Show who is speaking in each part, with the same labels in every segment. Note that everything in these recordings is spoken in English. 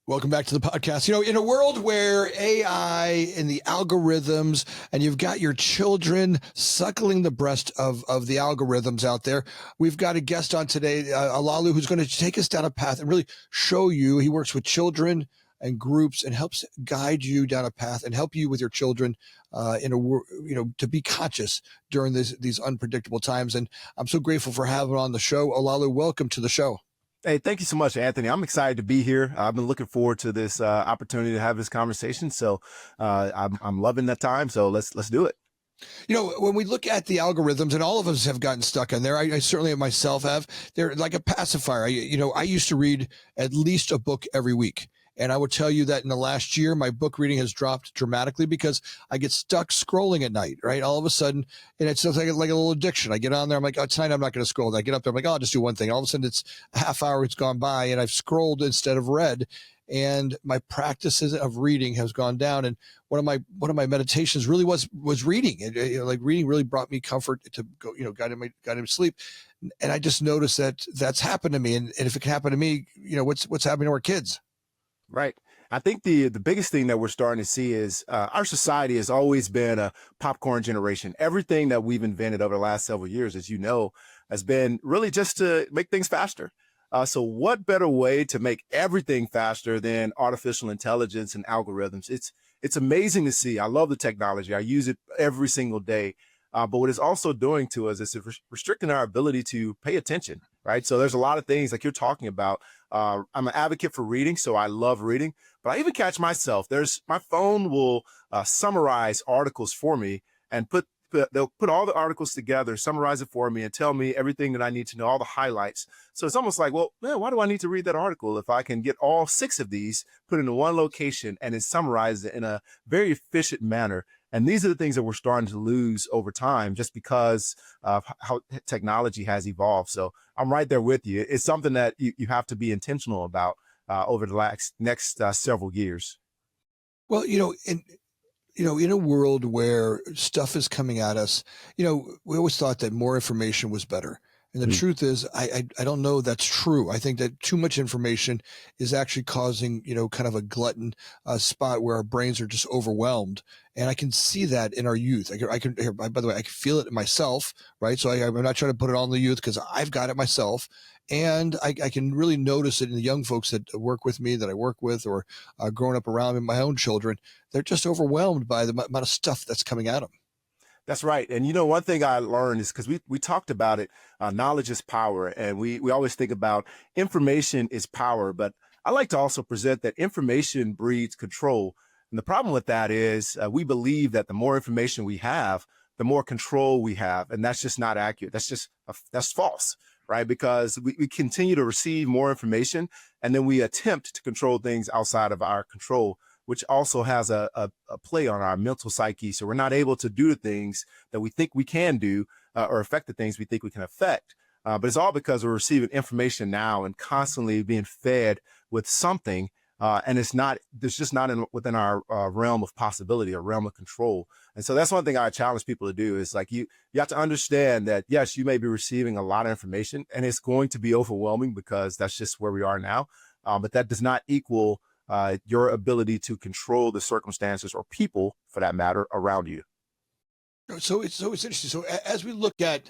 Speaker 1: Welcome back to the podcast. In a world where AI and the algorithms, and you've got your children suckling the breast of the algorithms out there, we've got a guest on today, Olaolu, who's going to take us down a path and really show you. He works with children and groups and helps guide you down a path and help you with your children to be conscious during these unpredictable times. And I'm so grateful for having him on the show. Olaolu, welcome to the show.
Speaker 2: Hey, thank you so much, Anthony. I'm excited to be here. I've been looking forward to this opportunity to have this conversation. So I'm loving that time. So let's do it.
Speaker 1: When we look at the algorithms, and all of us have gotten stuck in there, I certainly myself have, they're like a pacifier. I used to read at least a book every week. And I would tell you that in the last year, my book reading has dropped dramatically because I get stuck scrolling at night, right? All of a sudden, and it's like a little addiction. I get on there, I'm like, oh, tonight I'm not going to scroll. I get up there, I'm like, oh, I'll just do one thing. All of a sudden, it's a half hour, it's gone by, and I've scrolled instead of read. And my practices of reading has gone down. And one of my meditations really was reading. Reading really brought me comfort to go, guided me to sleep. And I just noticed that that's happened to me. And if it can happen to me, what's happening to our kids?
Speaker 2: Right. I think the biggest thing that we're starting to see is our society has always been a popcorn generation. Everything that we've invented over the last several years, as you know, has been really just to make things faster. So what better way to make everything faster than artificial intelligence and algorithms? It's amazing to see. I love the technology. I use it every single day. But what it's also doing to us is restricting our ability to pay attention, right? So there's a lot of things like you're talking about. I'm an advocate for reading, so I love reading, but I even catch myself. My phone will summarize articles for me and they'll put all the articles together, summarize it for me, and tell me everything that I need to know, all the highlights. So it's almost like, well, man, why do I need to read that article if I can get all 6 of these put into one location and then summarize it in a very efficient manner? And these are the things that we're starting to lose over time just because of how technology has evolved. So I'm right there with you. It's something that you have to be intentional about over the next several years.
Speaker 1: Well, in a world where stuff is coming at us, we always thought that more information was better. And the truth is, I don't know that's true. I think that too much information is actually causing, kind of a glutton spot where our brains are just overwhelmed. And I can see that in our youth. By the way, I can feel it in myself, right? So I'm not trying to put it on the youth because I've got it myself. And I can really notice it in the young folks that work with me, that I work with, or growing up around me, my own children. They're just overwhelmed by the amount of stuff that's coming at them.
Speaker 2: That's right. And one thing I learned is because we talked about it, knowledge is power. And we always think about information is power. But I like to also present that information breeds control. And the problem with that is we believe that the more information we have, the more control we have. And that's just not accurate. That's false, right? Because we continue to receive more information and then we attempt to control things outside of our control, which also has a play on our mental psyche. So we're not able to do the things that we think we can do or affect the things we think we can affect. But it's all because we're receiving information now and constantly being fed with something. And there's just not within our realm of possibility or realm of control. And so that's one thing I challenge people to do is like you have to understand that, yes, you may be receiving a lot of information and it's going to be overwhelming because that's just where we are now. But that does not equal your ability to control the circumstances or people, for that matter, around you.
Speaker 1: So it's interesting. So as we look at,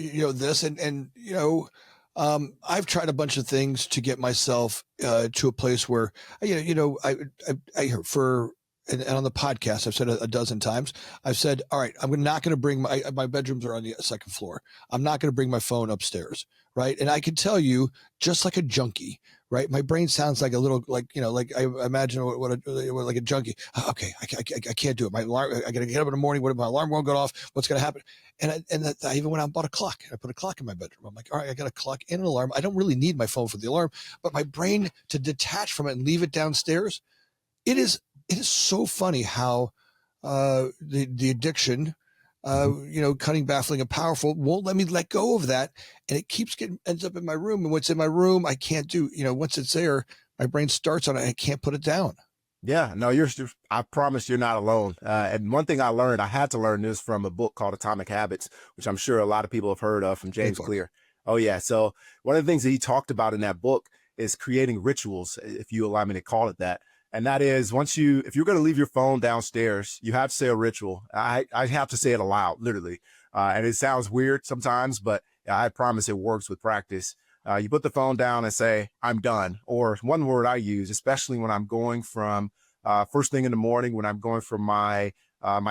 Speaker 1: this I've tried a bunch of things to get myself to a place where, I for, and on the podcast, I've said a dozen times, I've said, all right, I'm not going to bring my bedrooms are on the second floor. I'm not going to bring my phone upstairs. Right. And I can tell you, just like a junkie, right? My brain sounds like a little, like I imagine like a junkie. Okay. I can't do it. My alarm, I got to get up in the morning. What if my alarm won't go off? What's going to happen? And I even went out and bought a clock. I put a clock in my bedroom. I'm like, all right, I got a clock and an alarm. I don't really need my phone for the alarm, but my brain to detach from it and leave it downstairs. It is so funny how the addiction, cunning, baffling, and powerful won't let me let go of that. And it ends up in my room. And what's in my room, I can't do, once it's there, my brain starts on it and I can't put it down.
Speaker 2: Yeah, no, I promise you're not alone. And one thing I had to learn this from a book called Atomic Habits, which I'm sure a lot of people have heard of, from James Clear. Oh yeah. So one of the things that he talked about in that book is creating rituals, if you allow me to call it that. And that is, if you're going to leave your phone downstairs, you have to say a ritual. I have to say it aloud, literally. And it sounds weird sometimes, but I promise it works with practice. You put the phone down and say, I'm done. Or one word I use, especially when I'm going from first thing in the morning, when I'm going from my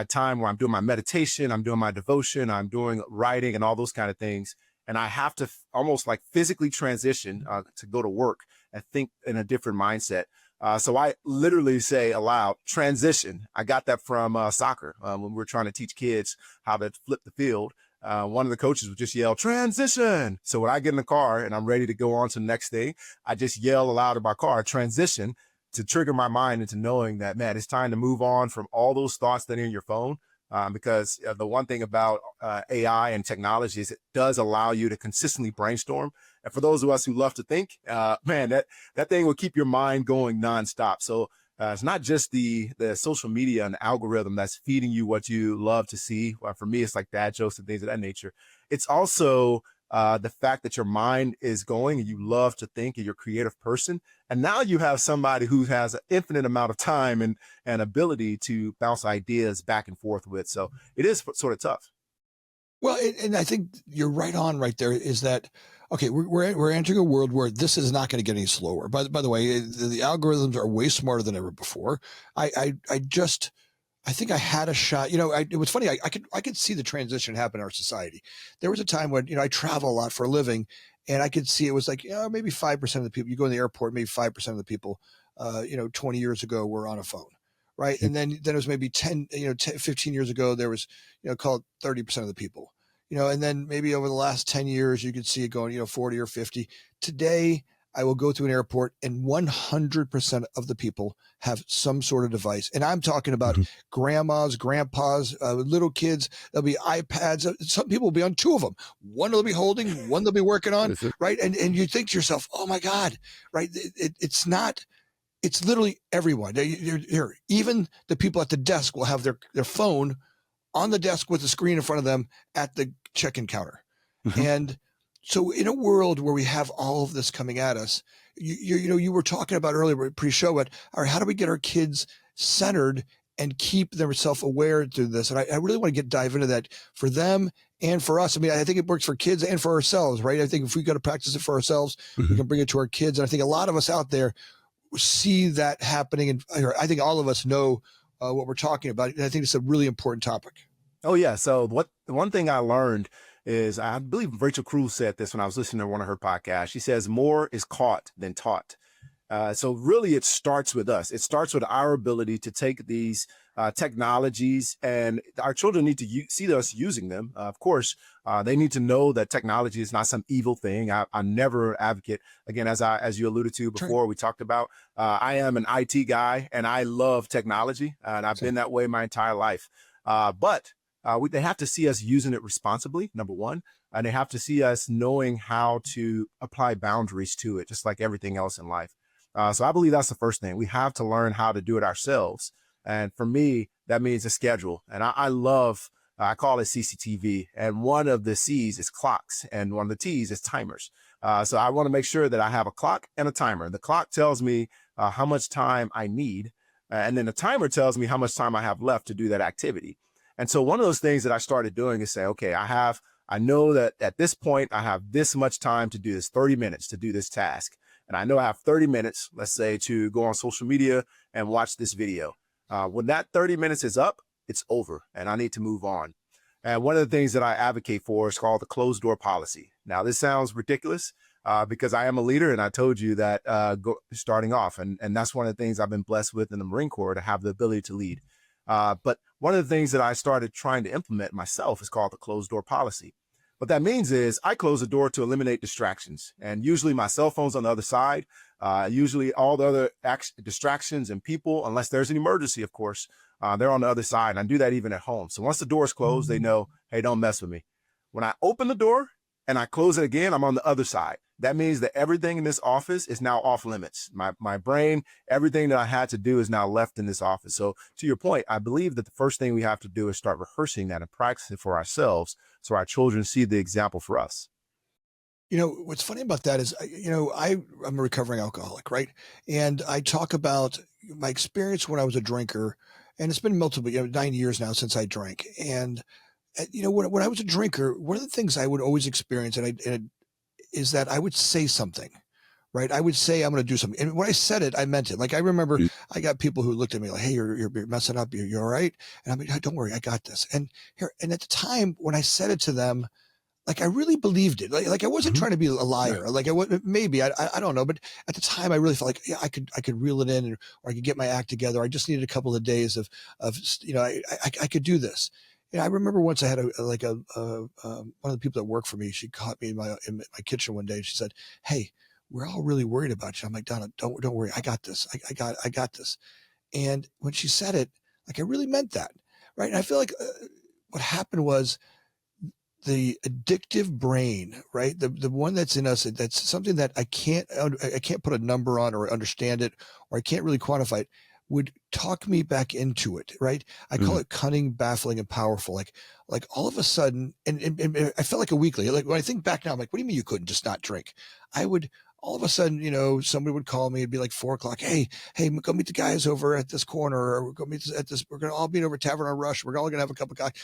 Speaker 2: time where I'm doing my meditation, I'm doing my devotion, I'm doing writing and all those kind of things. And I have to almost like physically transition to go to work and think in a different mindset. So I literally say aloud, transition. I got that from soccer when we were trying to teach kids how to flip the field. One of the coaches would just yell, transition. So when I get in the car and I'm ready to go on to the next thing, I just yell aloud in my car, transition, to trigger my mind into knowing that, man, it's time to move on from all those thoughts that are in your phone. Because the one thing about AI and technology is it does allow you to consistently brainstorm. And for those of us who love to think, man, that thing will keep your mind going nonstop. So it's not just the social media and the algorithm that's feeding you what you love to see. Well, for me, it's like dad jokes and things of that nature. It's also the fact that your mind is going and you love to think and you're a creative person. And now you have somebody who has an infinite amount of time and ability to bounce ideas back and forth with. So it is sort of tough.
Speaker 1: Well, and I think you're right on right there is that, okay, we're entering a world where this is not going to get any slower. By the way, the algorithms are way smarter than ever before. I think I had a shot. It was funny. I could see the transition happen in our society. There was a time when, I travel a lot for a living, and I could see it was like, maybe 5% of the people, you go in the airport, maybe 5% of the people, 20 years ago were on a phone. Right. And then it was maybe 15 years ago, there was, called 30% of the people, and then maybe over the last 10 years, you could see it going, 40 or 50. Today, I will go to an airport and 100% of the people have some sort of device. And I'm talking about grandmas, grandpas, little kids. There'll be iPads. Some people will be on two of them. One they'll be holding, one they'll be working on, right? And you think to yourself, oh my God, right? It's not, it's literally everyone. Even the people at the desk will have their phone on the desk with the screen in front of them at the check-in counter. And so in a world where we have all of this coming at us, you were talking about earlier pre-show, but all right, how do we get our kids centered and keep them self-aware through this? And I really want to dive into that for them and for us. I mean, I think it works for kids and for ourselves, right? I think if we got to practice it for ourselves, we can bring it to our kids. And I think a lot of us out there see that happening. And I think all of us know what we're talking about. And I think it's a really important topic.
Speaker 2: Oh yeah. So the one thing I learned is, I believe Rachel Cruz said this when I was listening to one of her podcasts. She says, more is caught than taught. So really it starts with us. It starts with our ability to take these technologies, and our children need to see us using them. Of course, they need to know that technology is not some evil thing. I never advocate, again, as you alluded to before, we talked about, I am an IT guy and I love technology, and I've been that way my entire life. But they have to see us using it responsibly, number one, and they have to see us knowing how to apply boundaries to it, just like everything else in life. So I believe that's the first thing. We have to learn how to do it ourselves. And for me, that means a schedule. And I call it CCTV. And one of the C's is clocks, and one of the T's is timers. So I want to make sure that I have a clock and a timer. The clock tells me how much time I need. And then the timer tells me how much time I have left to do that activity. And so one of those things that I started doing is say, okay, I know that at this point I have this much time to do this, 30 minutes to do this task. And I know I have 30 minutes, let's say, to go on social media and watch this video. When that 30 minutes is up, it's over and I need to move on. And one of the things that I advocate for is called the closed door policy. Now, this sounds ridiculous because I am a leader, and I told you that starting off, and that's one of the things I've been blessed with in the Marine Corps, to have the ability to lead. But one of the things that I started trying to implement myself is called the closed door policy. What that means is I close the door to eliminate distractions. And usually my cell phone's on the other side. Usually all the other distractions and people, unless there's an emergency, of course, they're on the other side. And I do that even at home. So once the door is closed, they know, hey, don't mess with me. When I open the door and I close it again, I'm on the other side. That means that everything in this office is now off limits. My brain, everything that I had to do is now left in this office. So to your point, I believe that the first thing we have to do is start rehearsing that and practicing it for ourselves so our children see the example for us.
Speaker 1: What's funny about that is, I'm a recovering alcoholic, right? And I talk about my experience when I was a drinker, and it's been multiple, 9 years now since I drank. And, when I was a drinker, one of the things I would always experience, is that I would say something, right? I would say I'm going to do something, and when I said it, I meant it. Like I remember, I got people who looked at me like, "Hey, you're messing up. You're all right." And I'm like, "Don't worry, I got this." And at the time when I said it to them, like I really believed it. Like I wasn't
Speaker 2: Mhm.
Speaker 1: trying to be a
Speaker 2: Yeah.
Speaker 1: liar. Like I was, maybe I don't know, but at the time I really felt like, yeah, I could reel it in, or I could get my act together. I just needed a couple of days of I could do this. I remember once I had one of the people that worked for me. She caught me in my kitchen one day. And she said, "Hey, we're all really worried about you." I'm like, "Donna, don't worry. I got this. I got this." And when she said it, like I really meant that, right? And I feel like what happened was the addictive brain, right? The one that's in us, that's something that I can't put a number on or understand it, or I can't really quantify it, would talk me back into it, right? I call
Speaker 2: Mhm.
Speaker 1: it cunning, baffling, and powerful. Like all of a sudden, and I felt like a weekly. Like when I think back now, I'm like, what do you mean you couldn't just not drink? I would all of a sudden, somebody would call me. It'd be like 4 o'clock. Hey, go meet the guys over at this corner, or go meet at this. We're gonna all meet over at Tavern on Rush. We're all gonna have a cup of coffee,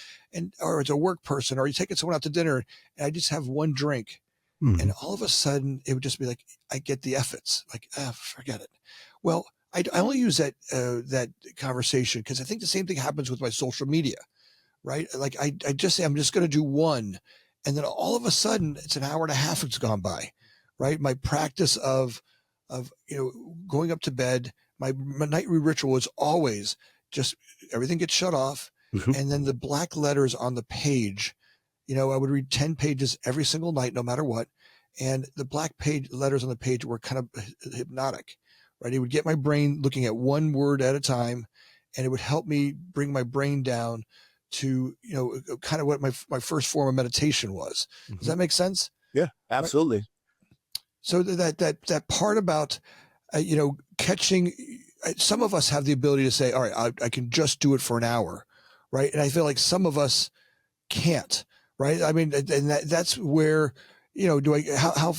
Speaker 1: or it's a work person, or you taking someone out to dinner, and I just have one drink, and
Speaker 2: Mhm.
Speaker 1: all of a sudden it would just be like I get the effits, like forget it. Well, I only use that conversation because I think the same thing happens with my social media, right? Like I just say I'm just going to do one, and then all of a sudden it's an hour and a half it's gone by, right? My practice of going up to bed, my nightly ritual is always just everything gets shut off,
Speaker 2: Mhm.
Speaker 1: and then the black letters on the page. I would read 10 pages every single night, no matter what. And the black page letters on the page were kind of hypnotic, right? It would get my brain looking at one word at a time, and it would help me bring my brain down to, kind of what my first form of meditation was. Does
Speaker 2: Mhm.
Speaker 1: that make sense?
Speaker 2: Yeah,
Speaker 1: Right.
Speaker 2: absolutely.
Speaker 1: So that part about, catching, some of us have the ability to say, all right, I can just do it for an hour. Right. And I feel like some of us can't, right? I mean, and that's where, do I, how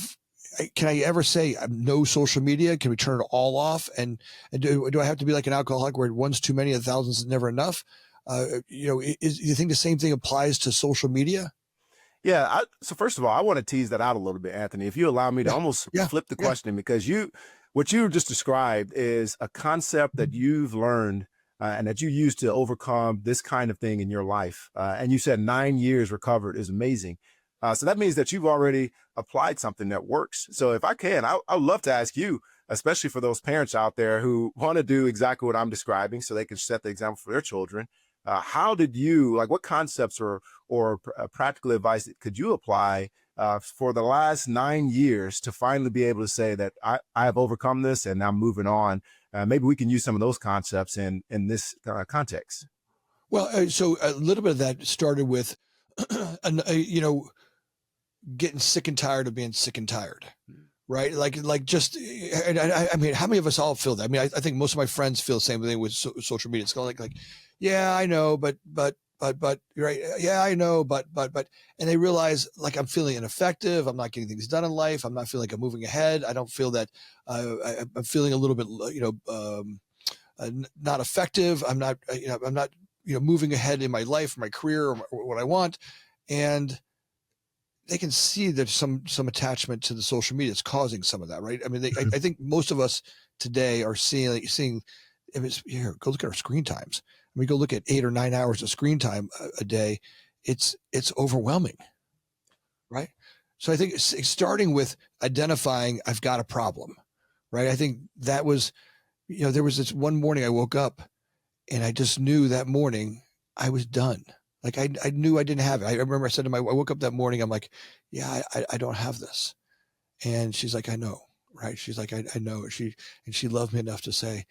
Speaker 1: can I ever say no social media? Can we turn it all off? And do I have to be like an alcoholic where one's too many and thousands is never enough? You think the same thing applies to social media?
Speaker 2: Yeah. So first of all, I want to tease that out a little bit, Anthony. If you allow me to
Speaker 1: Yeah.
Speaker 2: almost
Speaker 1: Yeah.
Speaker 2: flip the
Speaker 1: Yeah.
Speaker 2: question, because what you just described is a concept that you've learned and that you use to overcome this kind of thing in your life. And you said 9 years recovered is amazing. So that means that you've already applied something that works. So if I can, I'd love to ask you, especially for those parents out there who want to do exactly what I'm describing so they can set the example for their children. How did you, like, what concepts or practical advice could you apply for the last 9 years to finally be able to say that I have overcome this and I'm moving on? Maybe we can use some of those concepts in this context.
Speaker 1: Well, so a little bit of that started with, getting sick and tired of being sick and tired. Right. Like just, and I mean, how many of us all feel that? I mean, I think most of my friends feel the same thing with social media. It's kind of like, yeah, I know, but, right. Yeah, I know, but, and they realize like I'm feeling ineffective. I'm not getting things done in life. I'm not feeling like I'm moving ahead. I don't feel that, I'm feeling a little bit, not effective. I'm not, moving ahead in my life, my career, or what I want. And, they can see there's some attachment to the social media. It's causing some of that, right? I mean, I think most of us today are seeing. If it's here, go look at our screen times. I mean, go look at 8 or 9 hours of screen time a day. It's overwhelming, right? So I think starting with identifying I've got a problem, right? I think that was, there was this one morning I woke up and I just knew that morning I was done. Like I knew I didn't have it. I remember I said to I woke up that morning, I'm like, yeah, I don't have this. And she's like, I know. Right. She's like, I know. And she loved me enough to say,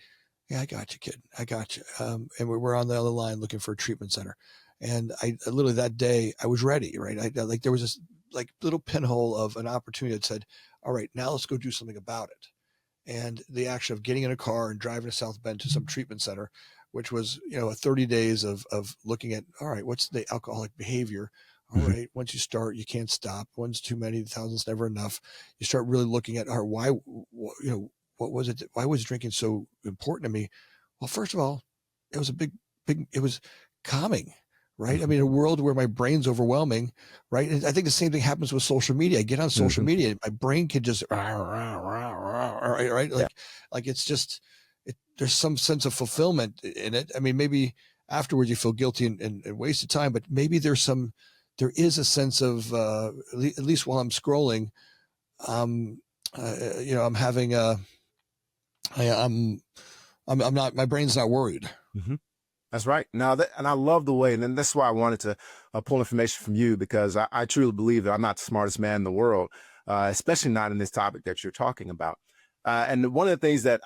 Speaker 1: yeah, I got you, kid. I got you. And we're on the other line looking for a treatment center. And I literally that day I was ready. Right. Like there was this like little pinhole of an opportunity that said, all right, now let's go do something about it. And the action of getting in a car and driving to South Bend to some treatment center, which was, a 30 days of looking at, all right, what's the alcoholic behavior? all right, once you start, you can't stop. One's too many, thousands never enough. You start really looking at why, what was it? Why was drinking so important to me? Well, first of all, it was it was calming, right? I mean, a world where my brain's overwhelming, right? And I think the same thing happens with social media. I get on social media, my brain can just, right?
Speaker 2: Yeah.
Speaker 1: Like it's just, there's some sense of fulfillment in it. I mean, maybe afterwards you feel guilty and wasted time, but maybe there is a sense of, at least while I'm scrolling, I'm having I'm not, my brain's not worried.
Speaker 2: That's right. Now, and I love the way, and then that's why I wanted to pull information from you, because I truly believe that I'm not the smartest man in the world, especially not in this topic that you're talking about. And one of the things that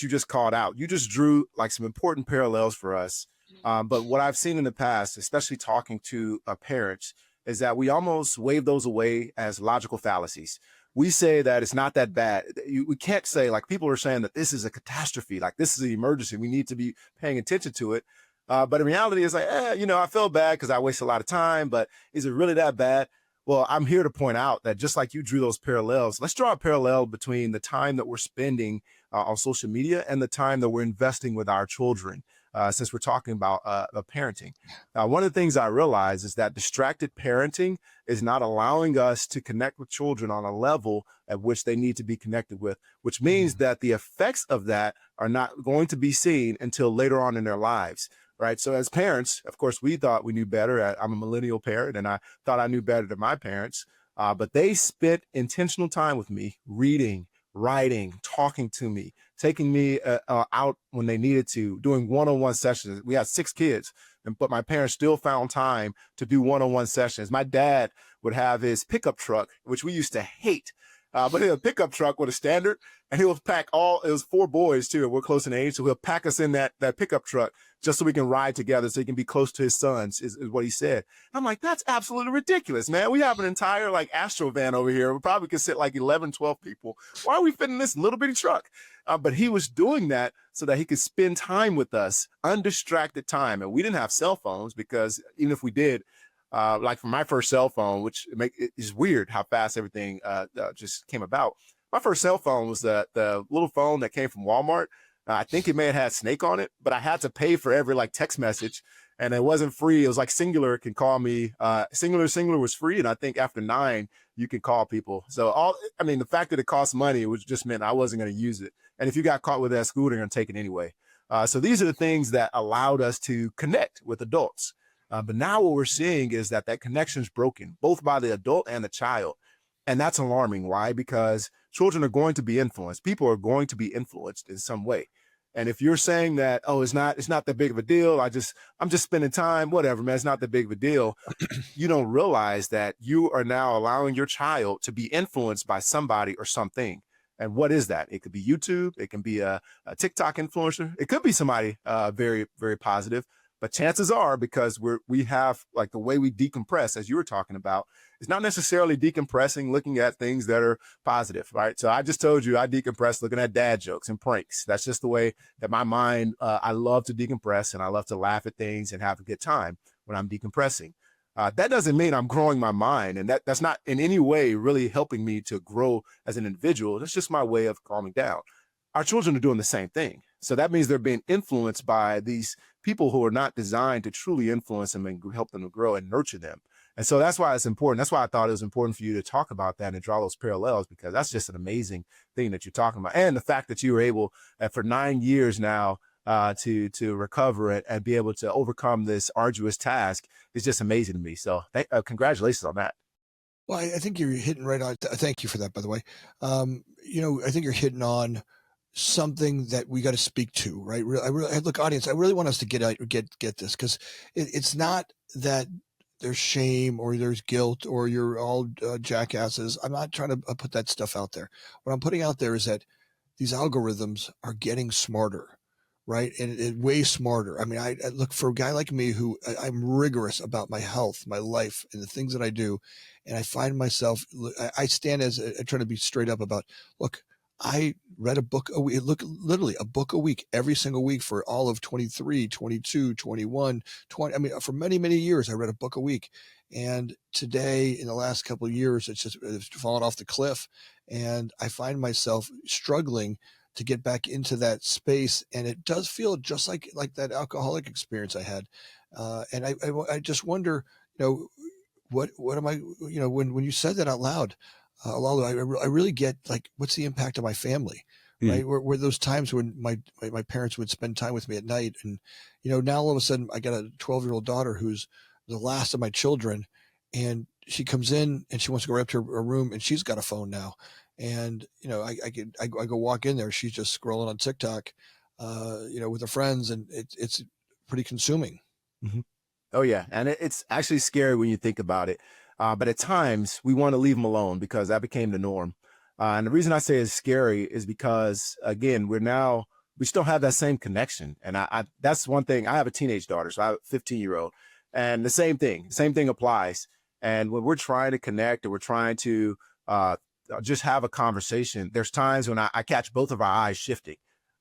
Speaker 2: you just called out, you just drew like some important parallels for us. But what I've seen in the past, especially talking to parents, is that we almost wave those away as logical fallacies. We say that it's not that bad. We can't say, like, people are saying that this is a catastrophe, like this is an emergency. We need to be paying attention to it. But in reality, it's like, I feel bad because I waste a lot of time, but is it really that bad? Well, I'm here to point out that just like you drew those parallels, let's draw a parallel between the time that we're spending on social media and the time that we're investing with our children, since we're talking about parenting. One of the things I realize is that distracted parenting is not allowing us to connect with children on a level at which they need to be connected with, which means that the effects of that are not going to be seen until later on in their lives. Right. So as parents, of course, we thought we knew better. I'm a millennial parent, and I thought I knew better than my parents. But they spent intentional time with me, reading, writing, talking to me, taking me out when they needed to, doing one-on-one sessions. We had 6 kids, but my parents still found time to do one-on-one sessions. My dad would have his pickup truck, which we used to hate. But he had a pickup truck with a standard, and he'll pack it was 4 boys too, and we're close in age. So he'll pack us in that pickup truck just so we can ride together, so he can be close to his sons, is what he said. I'm like, that's absolutely ridiculous, man. We have an entire like Astro van over here. We probably could sit like 11, 12 people. Why are we fitting this little bitty truck? But he was doing that so that he could spend time with us, undistracted time. And we didn't have cell phones, because even if we did, like for my first cell phone, which is weird how fast everything just came about. My first cell phone was the little phone that came from Walmart. I think it may have had Snake on it, but I had to pay for every like text message, and it wasn't free. It was like Singular can call me. Singular was free, and I think after 9 you can call people. So the fact that it cost money, it was just meant I wasn't going to use it. And if you got caught with that scooter, they're going to take it anyway. So these are the things that allowed us to connect with adults. But now what we're seeing is that connection is broken, both by the adult and the child. And that's alarming. Why? Because children are going to be influenced. People are going to be influenced in some way. And if you're saying that, it's not that big of a deal, I'm just spending time, whatever, man, it's not that big of a deal. You don't realize that you are now allowing your child to be influenced by somebody or something. And what is that? It could be YouTube. It can be a TikTok influencer. It could be somebody very, very positive. But chances are, because we have like the way we decompress, as you were talking about, it's not necessarily decompressing looking at things that are positive, right? So I just told you I decompress looking at dad jokes and pranks. That's just the way that my mind, I love to decompress, and I love to laugh at things and have a good time when I'm decompressing. That doesn't mean I'm growing my mind, and that's not in any way really helping me to grow as an individual. That's just my way of calming down. Our children are doing the same thing. So that means they're being influenced by these people who are not designed to truly influence them and help them to grow and nurture them. And so that's why it's important. That's why I thought it was important for you to talk about that and draw those parallels, because that's just an amazing thing that you're talking about. And the fact that you were able for 9 years now to recover it and be able to overcome this arduous task is just amazing to me. So congratulations on that.
Speaker 1: Well, I think you're hitting right on. Thank you for that, by the way. I think you're hitting on something that we got to speak to, right? Look, audience, I really want us to get this, because it's not that there's shame or there's guilt or you're all jackasses. I'm not trying to put that stuff out there. What I'm putting out there is that these algorithms are getting smarter, right? And way smarter. I mean, I look, for a guy like me who I'm rigorous about my health, my life, and the things that I do. And I find myself, I stand as trying to be straight up about, look, I read a book a week, look, literally a book a week, every single week for all of 23, 22, 21, 20. I mean, for many, many years, I read a book a week. And today, in the last couple of years, it's fallen off the cliff. And I find myself struggling to get back into that space. And it does feel just like that alcoholic experience I had. And I just wonder, what am I, when you said that out loud, Olaolu, I really get like, what's the impact of my family,
Speaker 2: Mhm.
Speaker 1: right? Where those times when my parents would spend time with me at night, and now all of a sudden I got a 12-year-old daughter who's the last of my children, and she comes in and she wants to go right up to her room, and she's got a phone now, and I go walk in there, she's just scrolling on TikTok, with her friends, and it's pretty consuming.
Speaker 2: Mhm. Oh yeah, and it's actually scary when you think about it. But at times we want to leave them alone because that became the norm. And the reason I say it's scary is because again, we still have that same connection. And I that's one thing. I have a teenage daughter, so I have a 15-year-old, and the same thing applies. And when we're trying to connect or we're trying to uh, just have a conversation, there's times when I catch both of our eyes shifting.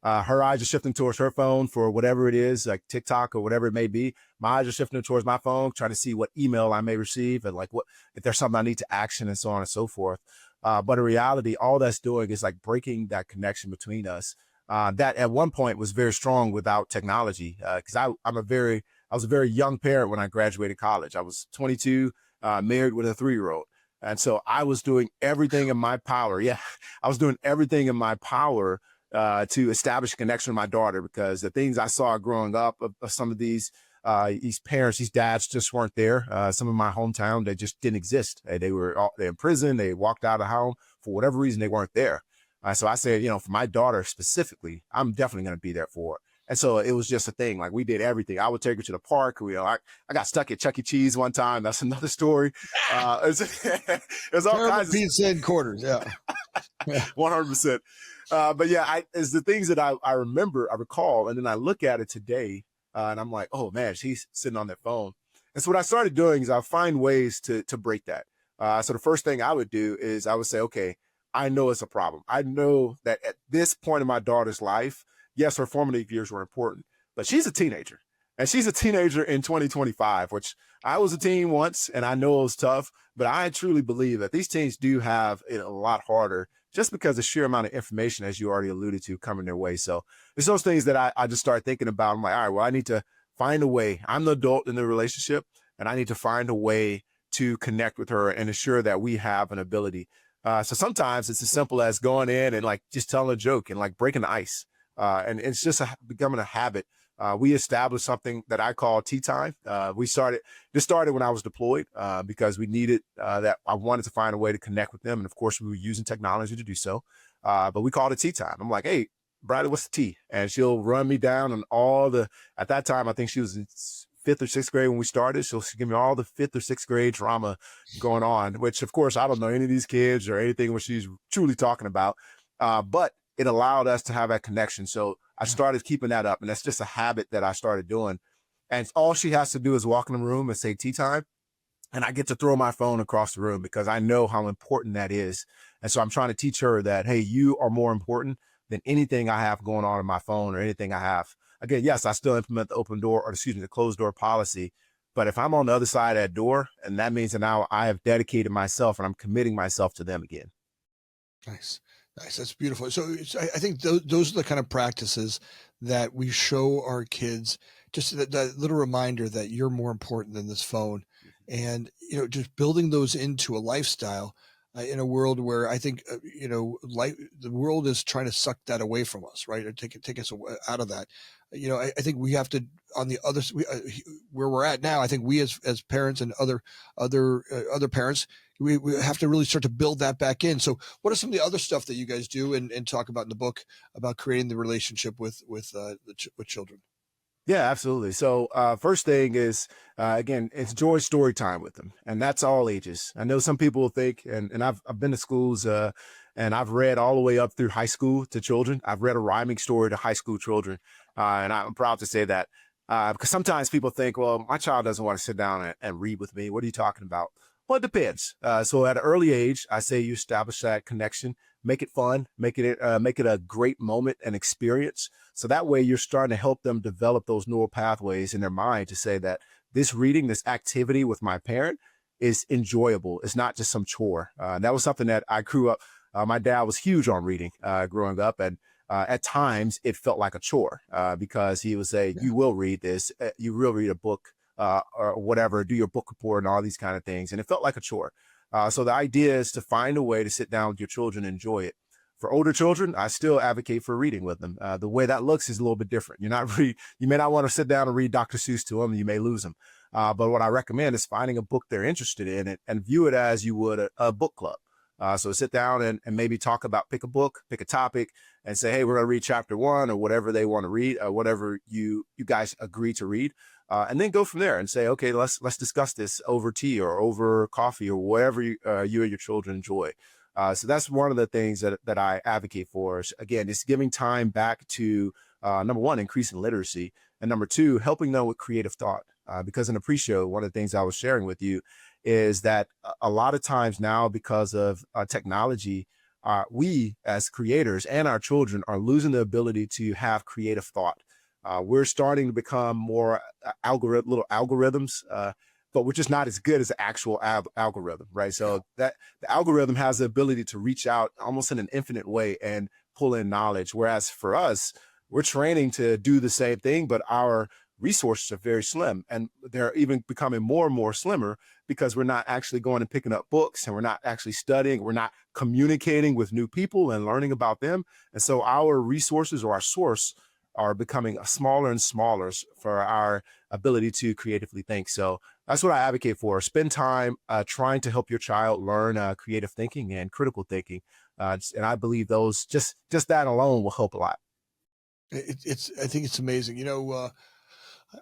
Speaker 2: Her eyes are shifting towards her phone for whatever it is, like TikTok or whatever it may be. My eyes are shifting towards my phone, trying to see what email I may receive and like what if there's something I need to action and so on and so forth. But in reality, all that's doing is like breaking that connection between us. That at one point was very strong without technology. Because I was a very young parent when I graduated college. I was 22, married with a 3-year-old. And so I was doing everything in my power. Yeah, I was doing everything in my power to establish a connection with my daughter because the things I saw growing up of some of these parents, these dads just weren't there. Some in my hometown, they just didn't exist. They in prison. They walked out of the home for whatever reason. They weren't there. So I said, for my daughter specifically, I'm definitely going to be there for her. And so it was just a thing. Like we did everything. I would take her to the park. I got stuck at Chuck E. Cheese one time. That's another story. It's all
Speaker 1: Terrible
Speaker 2: kinds of
Speaker 1: pizza and quarters. Yeah.
Speaker 2: 100%. But yeah, it's the things that I remember, I recall, and then I look at it today, and I'm like, oh man, she's sitting on that phone. And so what I started doing is I find ways to break that. So the first thing I would do is I would say, okay, I know it's a problem. I know that at this point in my daughter's life, yes, her formative years were important, but she's a teenager. And she's a teenager in 2025, which I was a teen once, and I know it was tough, but I truly believe that these teens do have it a lot harder just because the sheer amount of information, as you already alluded to, coming their way. So it's those things that I just start thinking about. I'm like, all right, well, I need to find a way. I'm the adult in the relationship, and I need to find a way to connect with her and ensure that we have an ability. So sometimes it's as simple as going in and like just telling a joke and like breaking the ice. And it's just becoming a habit. We established something that I call tea time. This started when I was deployed because we needed that. I wanted to find a way to connect with them. And of course, we were using technology to do so. But we called it tea time. I'm like, hey, Bradley, what's the tea? And she'll run me down on at that time, I think she was in 5th or 6th grade when we started. She'll give me all the 5th or 6th grade drama going on, which of course, I don't know any of these kids or anything what she's truly talking about. But it allowed us to have that connection. So I started keeping that up, and that's just a habit that I started doing. And all she has to do is walk in the room and say tea time, and I get to throw my phone across the room because I know how important that is. And so I'm trying to teach her that, hey, you are more important than anything I have going on my phone or anything I have. Again, yes, I still implement the closed door policy. But if I'm on the other side of that door, and that means that now I have dedicated myself and I'm committing myself to them again.
Speaker 1: Nice. Nice. That's beautiful. So I think those are the kind of practices that we show our kids, just that little reminder that you're more important than this phone. And, just building those into a lifestyle in a world where I think, the world is trying to suck that away from us, right? Or take us out of that. I think we have to, on the other, where we're at now, I think we as parents and other parents, we have to really start to build that back in. So what are some of the other stuff that you guys do and talk about in the book about creating the relationship with children?
Speaker 2: Yeah, absolutely. So first thing is, again, it's joy story time with them. And that's all ages. I know some people will think, and I've been to schools and I've read all the way up through high school to children. I've read a rhyming story to high school children. And I'm proud to say that because sometimes people think, well, my child doesn't want to sit down and read with me. What are you talking about? Well, it depends. So at an early age, I say you establish that connection, make it fun, make it a great moment and experience. So that way you're starting to help them develop those neural pathways in their mind to say that this reading, this activity with my parent is enjoyable. It's not just some chore. And that was something that I grew up. My dad was huge on reading growing up, and at times it felt like a chore because he would say, "You will read this. You will read a book or whatever. Do your book report and all these kind of things," and it felt like a chore. So the idea is to find a way to sit down with your children and enjoy it. For older children, I still advocate for reading with them. The way that looks is a little bit different. You may not want to sit down and read Dr. Seuss to them. You may lose them. But what I recommend is finding a book they're interested in and view it as you would a book club. So sit down and maybe talk about, pick a book, pick a topic, and say, hey, we're going to read chapter 1 or whatever they want to read, whatever you guys agree to read. And then go from there and say, okay, let's discuss this over tea or over coffee or whatever you and your children enjoy. So that's one of the things that I advocate for. Again, it's giving time back to, number one, increasing literacy, and number two, helping them with creative thought. Because in the pre-show, one of the things I was sharing with you is that a lot of times now, because of technology, we as creators and our children are losing the ability to have creative thought. We're starting to become more little algorithms, but we're just not as good as the actual algorithm, right? So that the algorithm has the ability to reach out almost in an infinite way and pull in knowledge. Whereas for us, we're training to do the same thing, but our resources are very slim, and they're even becoming more and more slimmer because we're not actually going and picking up books, and we're not actually studying, we're not communicating with new people and learning about them. And so our resources or our source are becoming smaller and smaller for our ability to creatively think. So that's what I advocate for. Spend time trying to help your child learn creative thinking and critical thinking. And I believe those, just that alone will help a lot.
Speaker 1: I think it's amazing.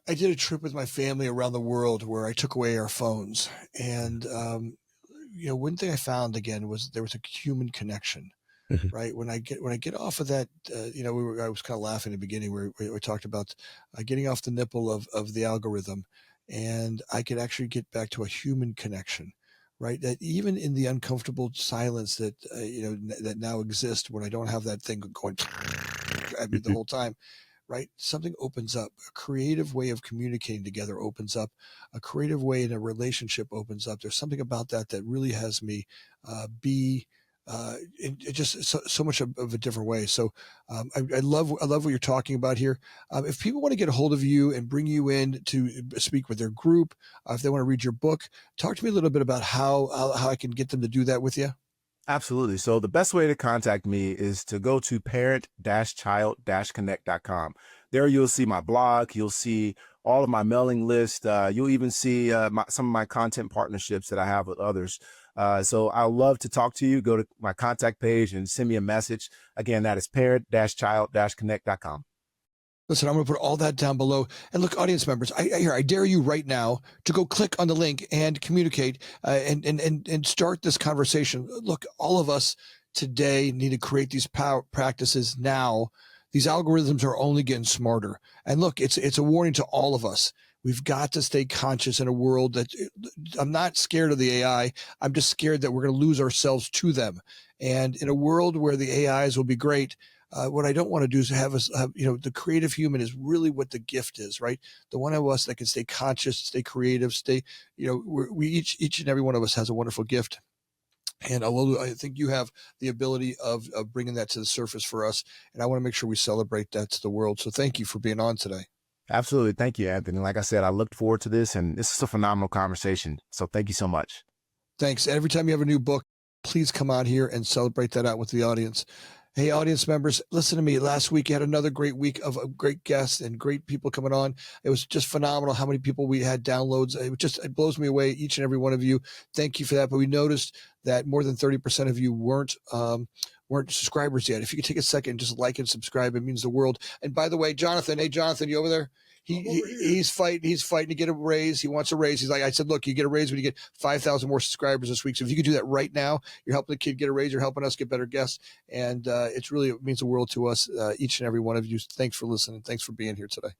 Speaker 1: I did a trip with my family around the world where I took away our phones. And, one thing I found again was there was a human connection.
Speaker 2: Mhm.
Speaker 1: Right. When I get off of that, I was kind of laughing at the beginning where we talked about getting off the nipple of the algorithm, and I could actually get back to a human connection. Right. That even in the uncomfortable silence that, that now exists when I don't have that thing going at me the whole time, right? Something opens up. A creative way of communicating together opens up. A creative way in a relationship opens up. There's something about that really has me be it just so much of a different way. So I love what you're talking about here. If people want to get a hold of you and bring you in to speak with their group, if they want to read your book, talk to me a little bit about how I can get them to do that with you.
Speaker 2: Absolutely. So the best way to contact me is to go to parent-child-connect.com. There you'll see my blog. You'll see all of my mailing list. You'll even see some of my content partnerships that I have with others. So I'd love to talk to you. Go to my contact page and send me a message. Again, that is parent-child-connect.com.
Speaker 1: Listen, I'm going to put all that down below. And look, audience members, I dare you right now to go click on the link and communicate and start this conversation. Look, all of us today need to create these power practices now. These algorithms are only getting smarter. And look, it's a warning to all of us. We've got to stay conscious in a world that I'm not scared of the AI. I'm just scared that we're going to lose ourselves to them. And in a world where the AIs will be great, what I don't want to do is have us, the creative human is really what the gift is, right? The one of us that can stay conscious, stay creative, we each and every one of us has a wonderful gift. And Olaolu, I think you have the ability of bringing that to the surface for us. And I want to make sure we celebrate that to the world. So thank you for being on today.
Speaker 2: Absolutely. Thank you, Anthony. Like I said, I looked forward to this, and this is a phenomenal conversation. So thank you so much.
Speaker 1: Thanks. Every time you have a new book, please come out here and celebrate that out with the audience. Hey, audience members, listen to me. Last week, you had another great week of great guests and great people coming on. It was just phenomenal how many people we had downloads. It blows me away, each and every one of you. Thank you for that. But we noticed that more than 30% of you weren't subscribers yet. If you could take a second and just like and subscribe, it means the world. And by the way, Jonathan, hey, Jonathan, you over there? He's fighting to get a raise. He wants a raise. He's like, I said, look, you get a raise when you get 5,000 more subscribers this week. So if you could do that right now, you're helping the kid get a raise. You're helping us get better guests. And it means the world to us, each and every one of you. Thanks for listening. Thanks for being here today.